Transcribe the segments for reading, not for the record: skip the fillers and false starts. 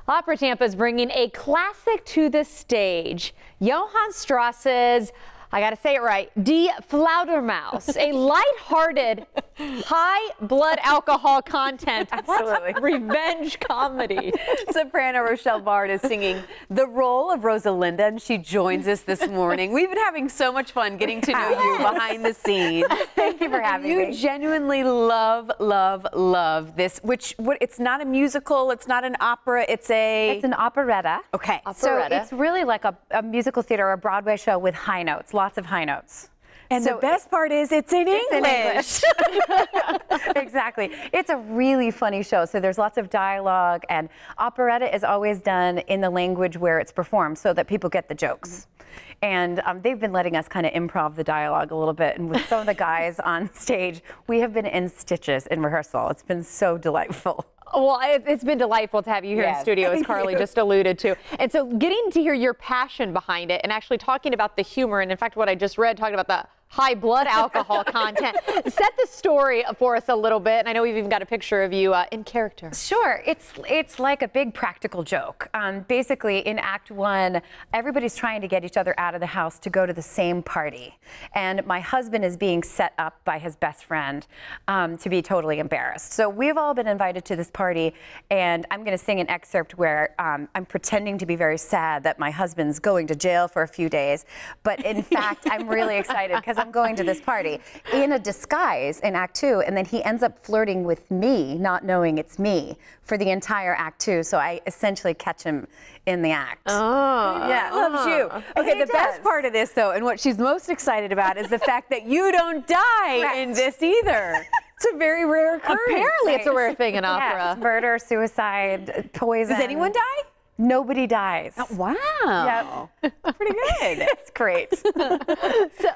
Opera Tampa is bringing a classic to the stage. Johann Strauss's, I gotta say it right, Die Fledermaus, a lighthearted, high blood alcohol content revenge comedy. Soprano Rochelle Bard is singing the role of Rosalinda, and she joins us this morning. We've been having so much fun getting to know you behind the scenes. Thank you for having me. You genuinely love this, it's not a musical, it's not an opera, it's an operetta. Okay. So it's really like a musical theater or a Broadway show with high notes, lots of high notes. And so the best part is it's in English. Exactly. It's a really funny show. So there's lots of dialogue, and operetta is always done in the language where it's performed so that people get the jokes. And they've been letting us kind of improv the dialogue a little bit. And with some of the guys on stage, we have been in stitches in rehearsal. It's been so delightful. Well, it's been delightful to have you here in studio, as Carly just alluded to. And so getting to hear your passion behind it and actually talking about the humor, and in fact, what I just read, talking about the high blood alcohol content. Set the story for us a little bit, and I know we've even got a picture of you in character. Sure, it's like a big practical joke. Basically, in Act 1, everybody's trying to get each other out of the house to go to the same party, and my husband is being set up by his best friend to be totally embarrassed. So we've all been invited to this party, and I'm going to sing an excerpt where I'm pretending to be very sad that my husband's going to jail for a few days, but in fact, I'm really excited because I'm going to this party in a disguise in Act 2, and then he ends up flirting with me, not knowing it's me, for the entire Act 2. So I essentially catch him in the act. Oh, yeah, loves you. Okay, the best part of this, though, and what she's most excited about is the fact that you don't die in this either. It's a very rare occurrence. Apparently, it's a rare thing in opera. Yes, murder, suicide, poison. Does anyone die? Nobody dies. Oh, wow. Yep. Pretty good. It's great. So,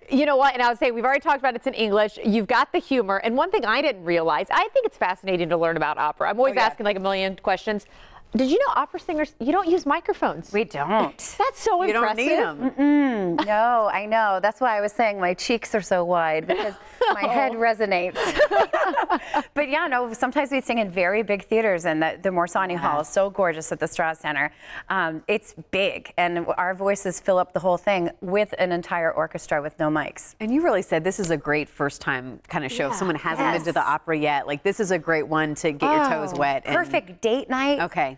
you know what, and I would say we've already talked about it's in English. You've got the humor, and one thing I didn't realize, I think it's fascinating to learn about opera. I'm always asking like a million questions. Did you know opera singers, you don't use microphones? We don't. That's so impressive. You don't need them. No, I know. That's why I was saying my cheeks are so wide, because my head resonates. But yeah, no, sometimes we sing in very big theaters, and the Morsani Hall is so gorgeous at the Strauss Center. It's big, and our voices fill up the whole thing with an entire orchestra with no mics. And you really said this is a great first time kind of show. If someone hasn't been to the opera yet, like this is a great one to get your toes wet. Perfect date night. Okay.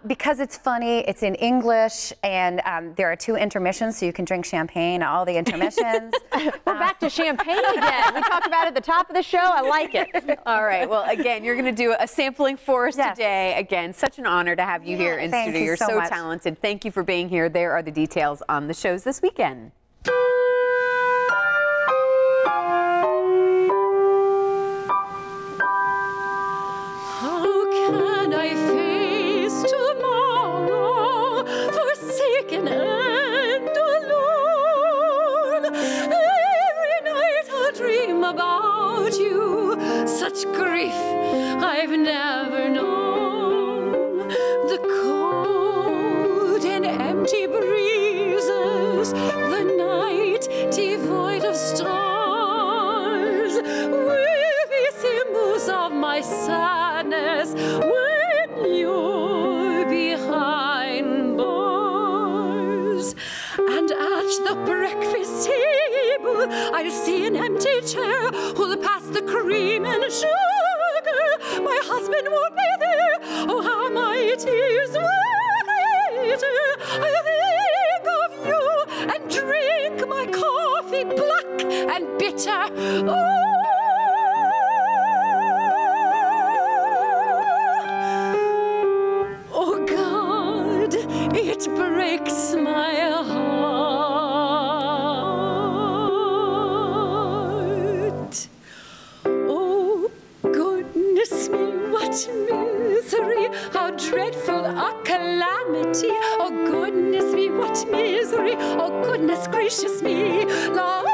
Because it's funny, it's in English, and there are 2 intermissions, so you can drink champagne at all the intermissions. We're back to champagne again. We talked about it at the top of the show. I like it. All right. Well, again, you're going to do a sampling for us today. Again, such an honor to have you here in studio. You're so talented. Thank you for being here. There are the details on the shows this weekend. About you, such grief I've never known. The cold and empty breezes, the night devoid of stars, will be symbols of my sadness when you're behind bars. And at the breakfast table I'll see an empty chair, who'll pass the cream and sugar. My husband won't be there. Oh, how my tears will glitter. I'll think of you and drink my coffee black and bitter. Oh God, it breaks my heart. Misery, how dreadful a calamity. Oh goodness me, what misery. Oh goodness gracious me. Lord,